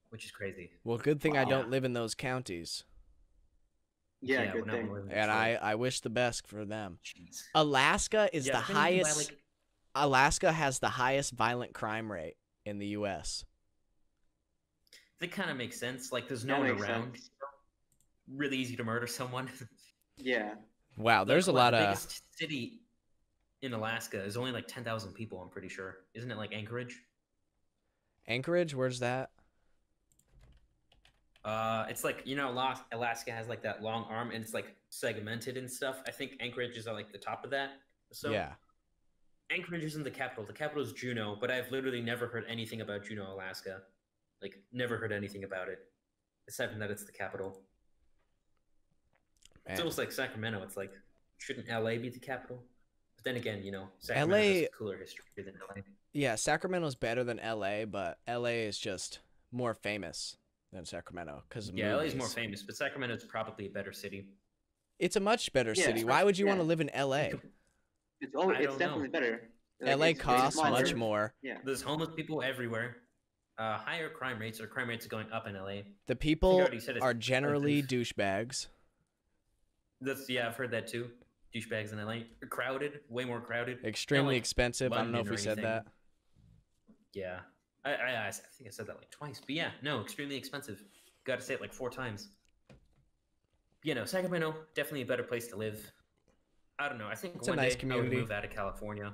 which is crazy. Well, good thing I Wow. don't live in those counties. Yeah, we're good not thing. living in And Detroit. I wish the best for them. Jeez. Alaska is Yeah, the depending if you buy, highest. like- Alaska has the highest violent crime rate in the U.S. That kind of makes sense. Like there's no That one makes around. sense. Really easy to murder someone. Yeah. Wow, there's a Like, lot the of. biggest city in Alaska is only like 10,000 people. I'm pretty sure. Isn't it like Anchorage? Anchorage, where's that? It's like Alaska has like that long arm and it's like segmented and stuff. I think Anchorage is at like the top of that. So Yeah. Anchorage isn't the capital. The capital is Juneau, but I've literally never heard anything about Juneau, Alaska. Like never heard anything about it, aside from that it's the capital. It's Man. almost like Sacramento. It's like, shouldn't LA be the capital? But then again, Sacramento LA has a cooler history than LA. Yeah, Sacramento's better than L.A., but L.A. is just more famous than Sacramento because of Yeah, LA is movies. more famous, but Sacramento is probably a better city. It's a much better Yeah, city. Why would you want to yeah. live in L.A.? It's I it's don't definitely know. better. Like, L.A. it's costs smaller. much more. Yeah. There's homeless people everywhere. Higher crime rates, or crime rates are going up in LA. The people already said it's are generally expensive. douchebags. I've heard that too. Douchebags in LA. Crowded, way more crowded. Extremely like expensive. I don't know if London we or said anything. that. Yeah. I think I said that like twice. But yeah, no, extremely expensive. Got to say it like 4 times. Sacramento, definitely a better place to live. I don't know. I think It's a one nice day community. I would move out of California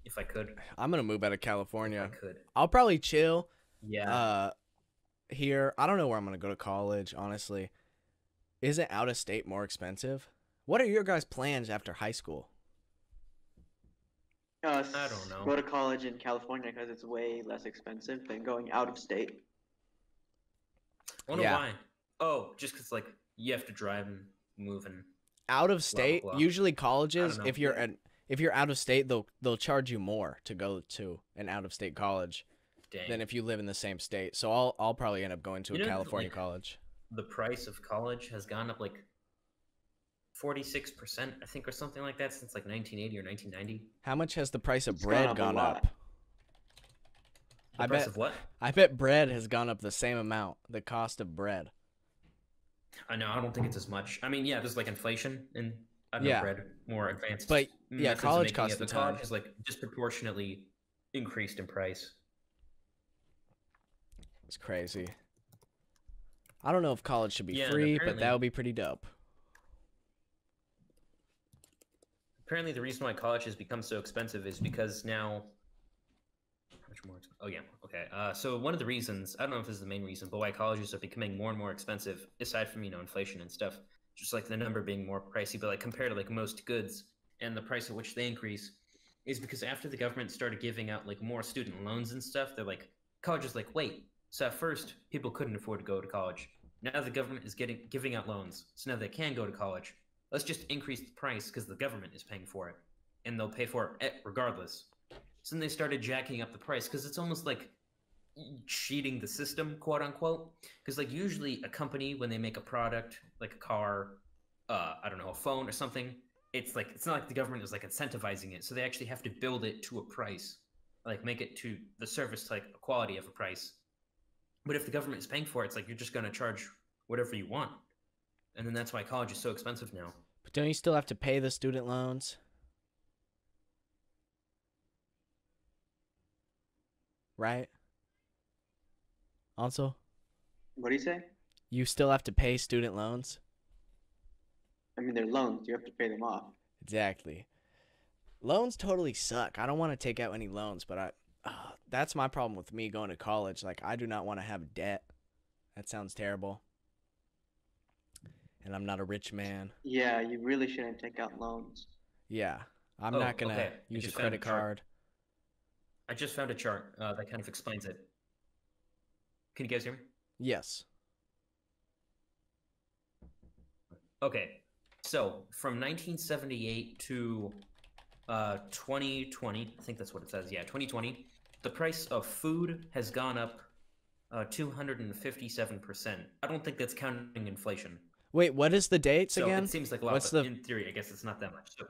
if I could. I'm gonna move out of If I California. could. I'll probably chill Yeah. here. I don't know where I'm gonna go to college, honestly. Isn't out of state more expensive? What are your guys' plans after high school? I don't know. Go to college in California because it's way less expensive than going out of state. I wonder Yeah. why. Oh, just because like you have to drive and move and Out of state, blah. usually colleges, know. if you're out of state, they'll charge you more to go to an out of state college dang. than if you live in the same state. So I'll probably end up going to a California college. The price of college has gone up like 46%, I think, or something like that since like 1980 or 1990. How much has the price of It's gone bread up a gone lot. up? The I price bet of what? I bet bread has gone up the same amount. The cost of bread. I know. I don't think it's as much. I mean, yeah, there's like inflation and I don't Yeah. know, bread, more advanced. But, yeah, methods of college making costs it. The a ton. college is like disproportionately increased in price. It's crazy. I don't know if college should be Yeah, and free, but apparently- that would be pretty dope. Apparently, the reason why college has become so expensive is because now. How much more? Oh yeah, okay. So one of the reasons, I don't know if this is the main reason, but why colleges are becoming more and more expensive, aside from inflation and stuff, just like the number being more pricey, but like compared to like most goods and the price at which they increase, is because after the government started giving out like more student loans and stuff, they're like colleges like wait. So at first, people couldn't afford to go to college. Now the government is giving out loans, so now they can go to college. Let's just increase the price because the government is paying for it, and they'll pay for it regardless. So then they started jacking up the price because it's almost like cheating the system, quote unquote. Because like usually a company, when they make a product like a car, I don't know, a phone or something, it's not like the government is like incentivizing it, so they actually have to build it to a price. like make it to the service like quality of a price. But if the government is paying for it, it's like you're just going to charge whatever you want. And then that's why college is so expensive now. But don't you still have to pay the student loans? Right? Also, What do you say? you still have to pay student loans? I mean, they're loans. You have to pay them off. Exactly. Loans totally suck. I don't want to take out any loans, but that's my problem with me going to college. Like, I do not want to have debt. That sounds terrible. And I'm not a rich man. Yeah, you really shouldn't take out loans. Yeah. I'm Oh, not going to okay. I use a just found a credit chart. card. I just found a chart that kind of explains it. Can you guys hear me? Yes. Okay. So from 1978 to 2020, I think that's what it says. Yeah, 2020, the price of food has gone up 257%. I don't think that's counting inflation. Wait, what is the dates So again? it seems like a lot, What's but the- in theory, I guess it's not that much. So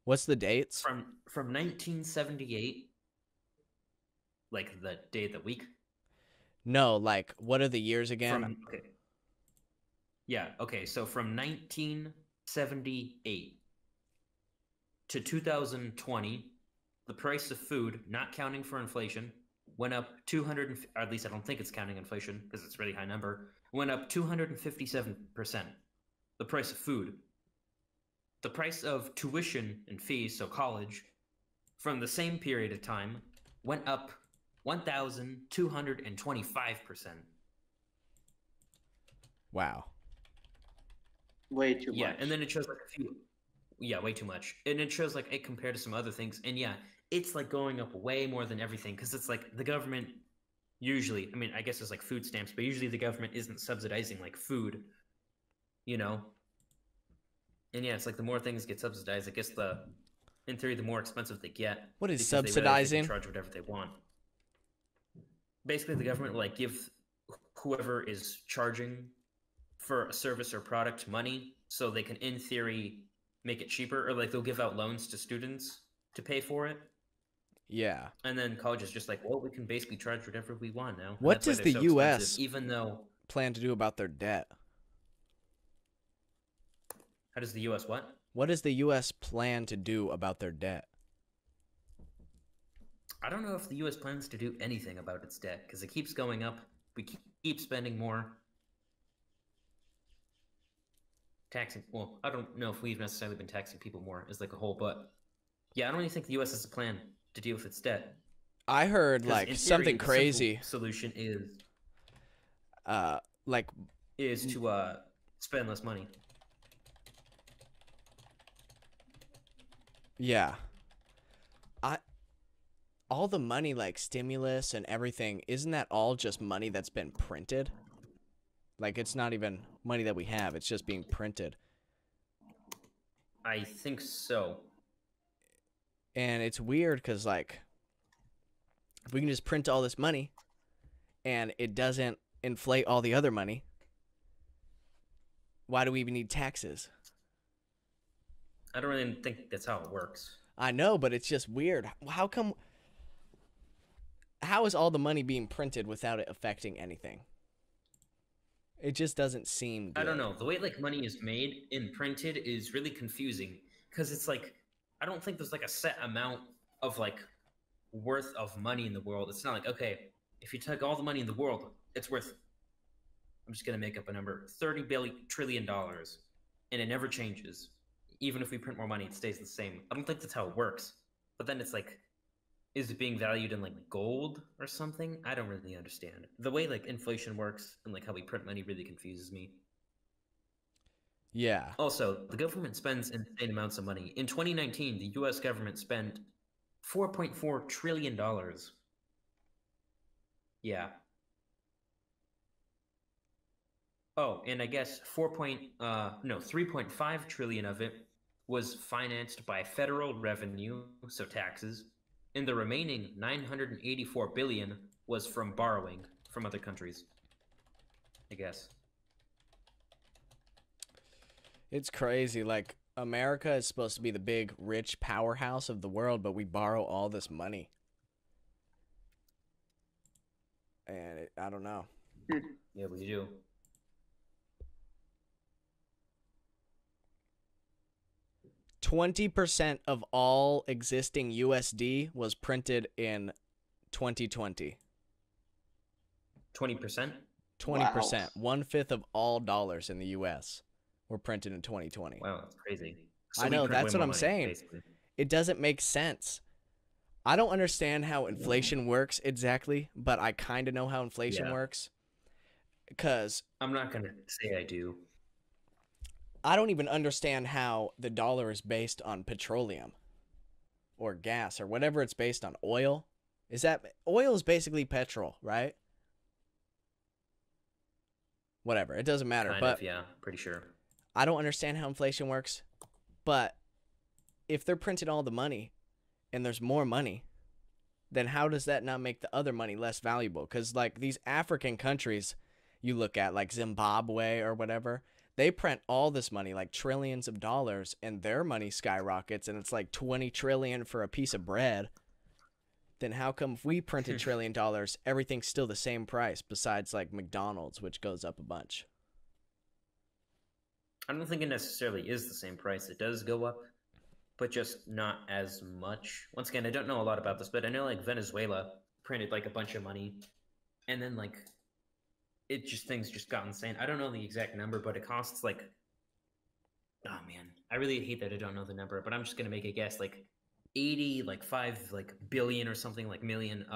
What's the dates? from 1978, like the day of the week. No, like, what are the years again? Okay. Yeah, okay. So from 1978 to 2020, the price of food, not counting for inflation, went up 200, or at least I don't think it's counting inflation because it's a really high number, went up 257%. The price of food. The price of tuition and fees, so college, from the same period of time, went up 1,225%. Wow. Way too Yeah, much. and then it shows like a few. Yeah, way too much. And it shows like it compared to some other things. And yeah, it's like going up way more than everything because it's like the government usually, I mean, I guess it's like food stamps, but usually the government isn't subsidizing like food, you know? And yeah, it's like the more things get subsidized, I guess in theory, the more expensive they get. What is because they realize they can subsidizing? charge whatever they want. Basically, the government will like give whoever is charging for a service or product money so they can, in theory, make it cheaper, or like they'll give out loans to students to pay for it. Yeah. And then college is just like, well, we can basically charge whatever we want now. And What that's why does they're the so US expensive, even though plan to do about their debt? how does the US what? What does the US plan to do about their debt? I don't know if the US plans to do anything about its debt because it keeps going up. We keep spending more. Taxing. Well, I don't know if we've necessarily been taxing people more as like a whole, but yeah, I don't really think the US has a plan to deal with its debt. I heard 'Cause like in theory, something the simple crazy. solution Like, is to spend less money. yeah. All the money, like stimulus and everything, isn't that all just money that's been printed? Like, it's not even money that we have, it's just being printed. I think so. And it's weird because, like, if we can just print all this money and it doesn't inflate all the other money, why do we even need taxes? I don't really think that's how it works. I know, but it's just weird. How is all the money being printed without it affecting anything? It just doesn't seem good. I don't know. The way like money is made and printed is really confusing because it's like I don't think there's like a set amount of like worth of money in the world. It's not like, okay, if you took all the money in the world, it's worth, I'm just gonna make up a number, $30 trillion, and it never changes. Even if we print more money, it stays the same. I don't think that's how it works. But then it's like, is it being valued in like gold or something? I don't really understand. The way like inflation works and like how we print money really confuses me. Yeah. Also, the government spends insane amounts of money. In 2019, the US government spent $4.4 trillion. Yeah. Oh, and I guess 3.5 trillion of it was financed by federal revenue, so taxes, and the remaining 984 billion was from borrowing from other countries. I guess. It's crazy. Like, America is supposed to be the big, rich powerhouse of the world, but we borrow all this money. And I don't know. Yeah, we do. 20% of all existing USD was printed in 2020. 20%? 20%. 1/5 of all dollars in the US were printed in 2020. Wow, that's crazy. I we know, print that's way what more I'm money, saying. basically. It doesn't make sense. I don't understand how inflation works exactly, but I kind of know how inflation Yeah. works. Because I'm not going to say I do. I don't even understand how the dollar is based on petroleum or gas or whatever it's based on. Oil? Oil is basically petrol, right? Whatever. It doesn't matter. Kind but of, yeah, pretty sure. I don't understand how inflation works. But if they're printing all the money and there's more money, then how does that not make the other money less valuable? Because like these African countries you look at, like Zimbabwe or whatever, they print all this money, like trillions of dollars, and their money skyrockets, and it's like 20 trillion for a piece of bread. Then how come if we printed $1 trillion, everything's still the same price besides like McDonald's, which goes up a bunch? I don't think it necessarily is the same price. It does go up, but just not as much. Once again, I don't know a lot about this, but I know like Venezuela printed like a bunch of money, and then like things just got insane. I don't know the exact number, but it costs like, oh man, I really hate that I don't know the number, but I'm just gonna make a guess, like 5 billion or something, like million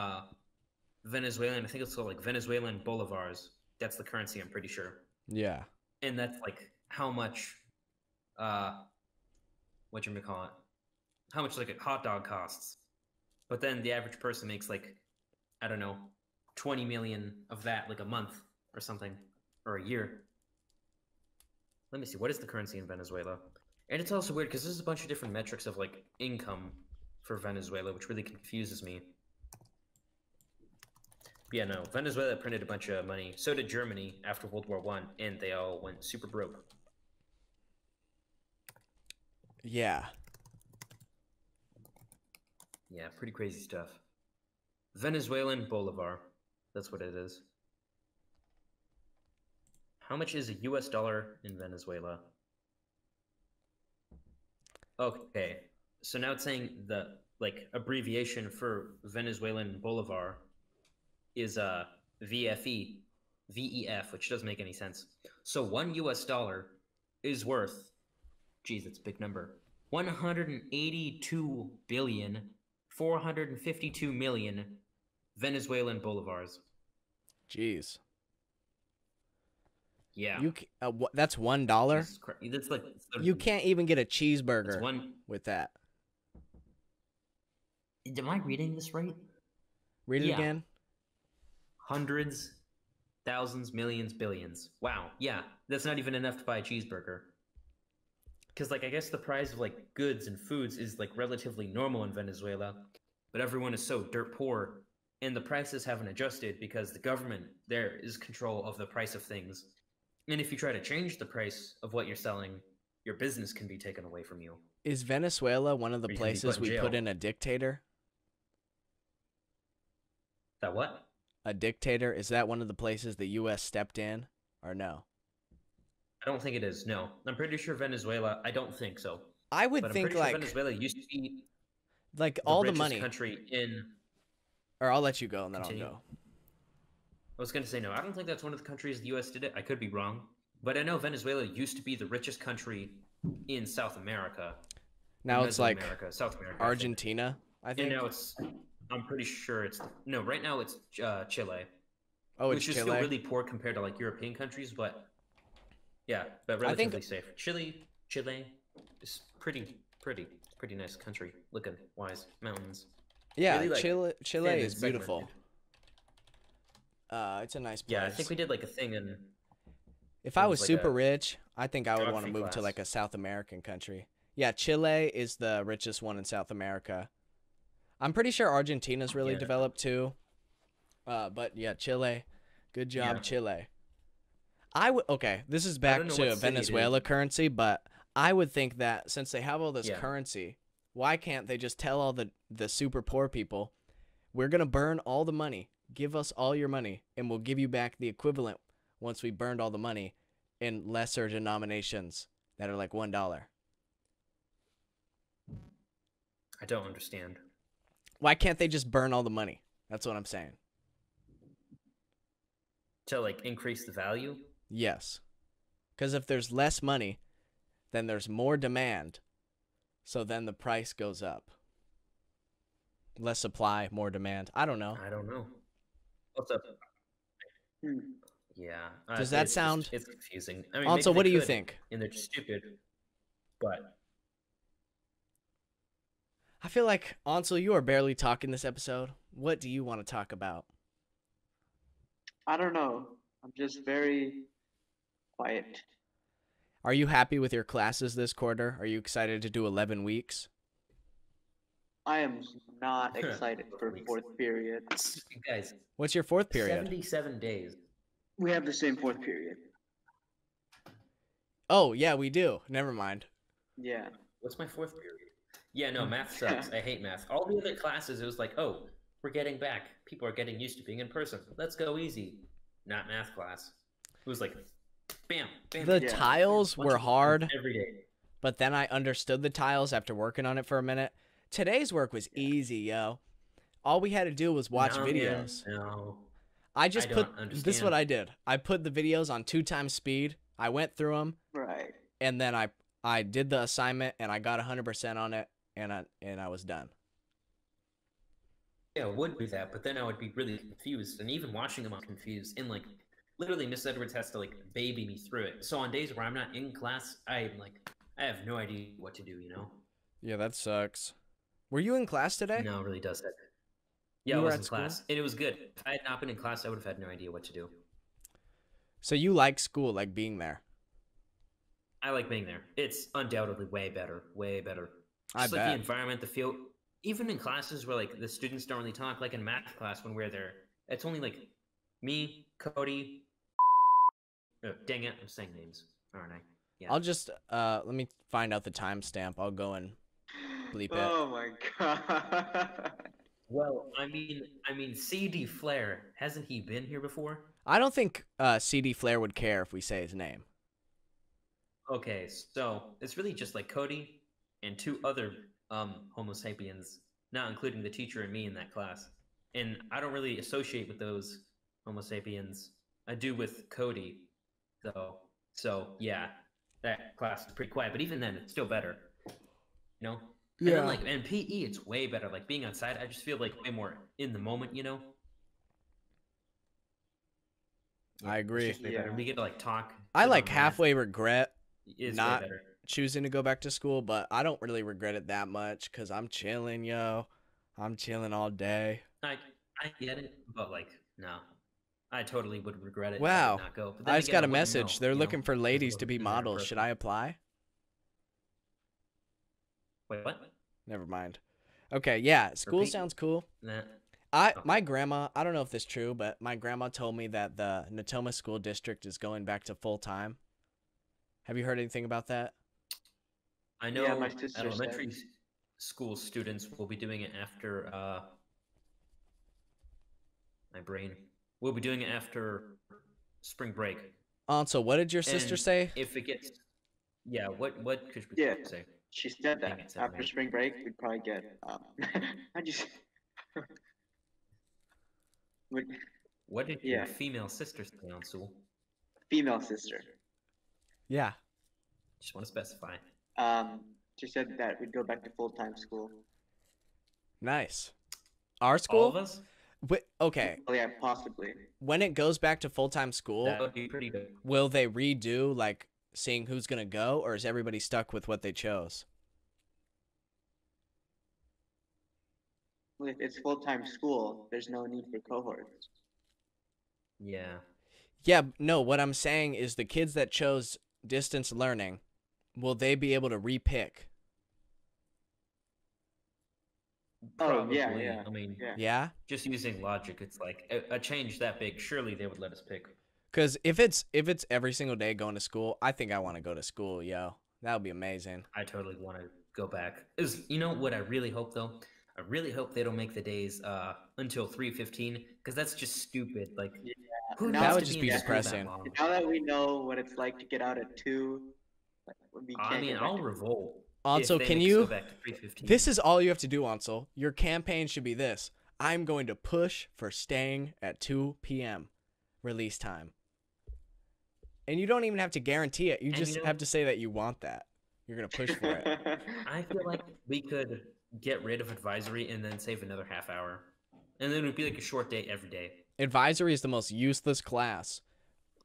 Venezuelan. I think it's called like Venezuelan bolivars. That's the currency, I'm pretty sure. Yeah. And that's like how much whatchamacallit, how much like a hot dog costs. But then the average person makes like, I don't know, 20 million of that like a month or something, or a year. Let me see, what is the currency in Venezuela? And it's also weird because there's a bunch of different metrics of like income for Venezuela, which really confuses me. Yeah, no, Venezuela printed a bunch of money. So did Germany after World War I, and they all went super broke. Yeah. Yeah, pretty crazy stuff. Venezuelan bolivar. That's what it is. How much is a US dollar in Venezuela? Okay, so now it's saying the like abbreviation for Venezuelan bolivar is VEF, which doesn't make any sense. So $1 US is worth, geez, it's a big number, 182,452,000,000 Venezuelan bolivars. Jeez. Yeah. That's $1? That's like You can't even get a cheeseburger with that. Am I reading this right? Read it Yeah. again. Hundreds, thousands, millions, billions. Wow. Yeah, that's not even enough to buy a cheeseburger. Because, like, I guess the price of, like, goods and foods is, like, relatively normal in Venezuela, but everyone is so dirt poor, and the prices haven't adjusted because the government there is control of the price of things. And if you try to change the price of what you're selling, your business can be taken away from you. Is Venezuela one of the Or you can be places put in we put jail. in a dictator? That what? A dictator? Is that one of the places the U.S. stepped in, or no? I don't think it is. No, I'm pretty sure Venezuela. I don't think so. I would But I'm think pretty sure like Venezuela used to be all the richest money. country in. Or I'll let you go and then Continue. I'll go. I was going to say no. I don't think that's one of the countries the U.S. did it. I could be wrong, but I know Venezuela used to be the richest country in South America. Now it's like South America, Argentina, I think. And now it's. I'm pretty sure it's no. Right now it's Chile. Oh, it's which is Chile. still really poor compared to like European countries, but yeah, but relatively safe. Chile is pretty nice country. Looking wise, mountains. Yeah, really, like, Chile thin is and beautiful. segmented. It's a nice place. Yeah, I think we did like a thing in. If I it was was like super a rich, I think I would want to geography move to class. like a South American country. Yeah, Chile is the richest one in South America. I'm pretty sure Argentina's really Yeah. developed too. But yeah, Chile. Good job, Yeah. Chile. Okay, this is I back don't know to what city it Venezuela is. currency, but I would think that since they have all this Yeah. currency, why can't they just tell all the super poor people, we're going to burn all the money. give us all your money, and we'll give you back the equivalent once we burned all the money in lesser denominations that are like $1. I don't understand. Why can't they just burn all the money? That's what I'm saying. To like increase the value? Yes. Because if there's less money, then there's more demand. So then the price goes up. Less supply, more demand. I don't know. I don't know. What's up? Hmm. Yeah. Does that it's sound- It's confusing. I mean, Also, maybe what they do you could, think? And they're just stupid. But I feel like, Ansel, you are barely talking this episode. What do you want to talk about? I don't know. I'm just very quiet. Are you happy with your classes this quarter? Are you excited to do 11 weeks? I am not excited for Weeks. fourth period. guys, What's your fourth period? 77 days. We have the same fourth period. Oh, yeah, we do. Never mind. Yeah. What's my fourth period? Yeah, no, math sucks. I hate math. All the other classes, it was like, oh, we're getting back. People are getting used to being in person. Let's go easy. Not math class. It was like, bam, bam. The Yeah. tiles bunch were of hard, every day. but then I understood the tiles after working on it for a minute. Today's work was easy, yo. All we had to do was watch No, videos. man, no. I just I put don't this is what understand. I did. I put the videos on 2 times speed. I went through them, Right. and then I did the assignment, and I got 100% on it, and I was done. Yeah, I would do that, but then I would be really confused. And even watching them, I'm confused. And like, literally, Miss Edwards has to like baby me through it. So on days where I'm not in class, I have no idea what to do. You know? Yeah, that sucks. Were you in class today? No, it really does that. Yeah, You I were was at in school? class, and it was good. If I had not been in class, I would have had no idea what to do. So you like school, like being there? I like being there. It's undoubtedly way better. Way better. I Just like bet. the environment, the feel. Even in classes where like the students don't really talk, like in math class when we're there, it's only like me, Cody. Oh, dang it, I'm saying names, aren't I? Yeah. I'll just let me find out the timestamp. I'll go and bleep it. Oh my god. Well, I mean, CD Flair, hasn't he been here before? I don't think CD Flair would care if we say his name. Okay, so it's really just like Cody and 2 other Homo sapiens, not including the teacher and me in that class. And I don't really associate with those Homo sapiens. I do with Cody, though. So yeah, that class is pretty quiet. But even then, it's still better. You know? And then, like, and PE, it's way better. Like being outside, I just feel like way more in the moment. You know? I It's agree. just way better. Yeah. We get to like talk. I sit like on halfway regret It's not way better. choosing to go back to school, but I don't really regret it that much because I'm chilling, yo. I'm chilling all day. I get it, but like, no. I totally would regret it. if I Wow. did not go. But then I just again, got a wouldn't message. know, They're you know, looking for because I ladies to wasn't be in there in models. Should person. I apply? Wait, what? Never mind. Okay, yeah, school Repeat. sounds cool. Nah. My grandma, I don't know if this is true, but my grandma told me that the Natoma School District is going back to full time. Have you heard anything about that? I know Yeah, my sister elementary said. school students will be doing it after my brain. We'll be doing it after spring break. So what did your sister And say? If it gets what could we Yeah. say? She said Dang that it, after Saturday. spring break, we'd probably get. I just. Would- What did Yeah. your female sister say on school? Female sister. Yeah. Just want to specify. She said that we'd go back to full-time school. Nice. Our All school? of us? Okay. Oh yeah, possibly. When it goes back to full-time school, That would be pretty good. will they redo like seeing who's going to go, or is everybody stuck with what they chose? Well, if it's full-time school, there's no need for cohorts. Yeah. Yeah, no, what I'm saying is the kids that chose distance learning, will they be able to repick? Oh, yeah, Probably. yeah, I mean, Yeah. Yeah? just using logic, it's like a change that big. Surely they would let us pick. Because if it's every single day going to school, I think I want to go to school, yo. That would be amazing. I totally want to go back. Is you know what I really hope though? I I really hope they don't make the days until 3:15 because that's just stupid. Like, Yeah, who that needs would to just be be in school that depressing. long? Now that we know what it's like to get out at 2, like, we I can't mean, get back I'll to revolt. Ansel, if they can make us you? go back to 3:15? This is all you have to do, Ansel. Your campaign should be this: I'm going to push for staying at 2 p.m. release time. And you don't even have to guarantee it. You And just you know- have to say that you want that. You're gonna push for it. I feel like we could get rid of advisory and then save another half hour, and then it would be like a short day every day. Advisory is the most useless class.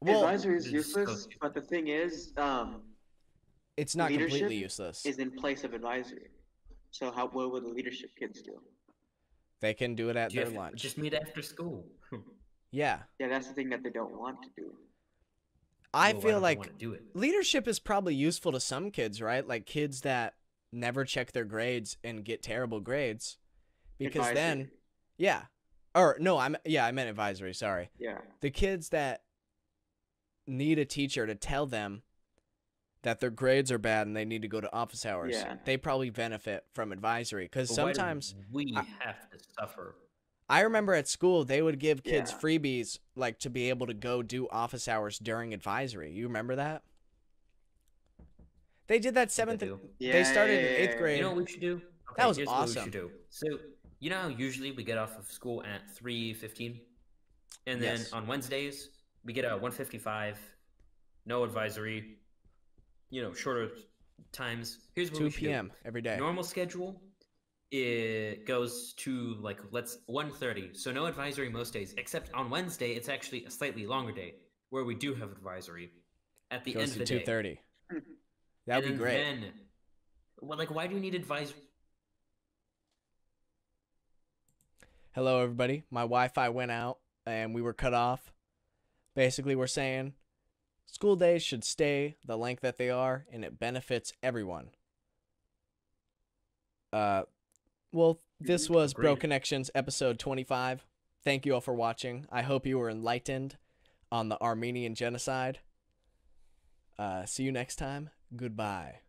Well, Advisory is just useless, go- but the thing is, it's not leadership completely useless. is in place of advisory. So what will the leadership kids do? They can do it at Do you their have to lunch. just meet after school? Yeah. Yeah, that's the thing that they don't want to do. I Well, why feel don't they like want to do it. leadership is probably useful to some kids, right? Like kids that never check their grades and get terrible grades. Because then, Advisory. yeah. Or no, I meant advisory, sorry. Yeah. The kids that need a teacher to tell them that their grades are bad and they need to go to office hours. Yeah. They probably benefit from advisory because But why do sometimes we I- have to suffer. I remember at school they would give kids Yeah. freebies like to be able to go do office hours during advisory. You remember that? They did that seventh. do. They started in Yeah, eighth yeah, grade. You know what we should do? That was here's awesome. What we should do. So you know how usually we get off of school at 3:15, and then Yes. on Wednesdays we get a 1:55, no advisory. You know, shorter times. Here's what 2 we should do. p.m. every day. Normal schedule, it goes to like 1:30. So no advisory most days, except on Wednesday it's actually a slightly longer day where we do have advisory at the Goes end to of the day. 2:30. That would be And great. Then, well, like, why do you need advisory? Hello, everybody. My Wi-Fi went out and we were cut off. Basically, we're saying school days should stay the length that they are, and it benefits everyone. Well, this was Agreed. Bro Connections episode 25. Thank you all for watching. I hope you were enlightened on the Armenian Genocide. See you next time. Goodbye.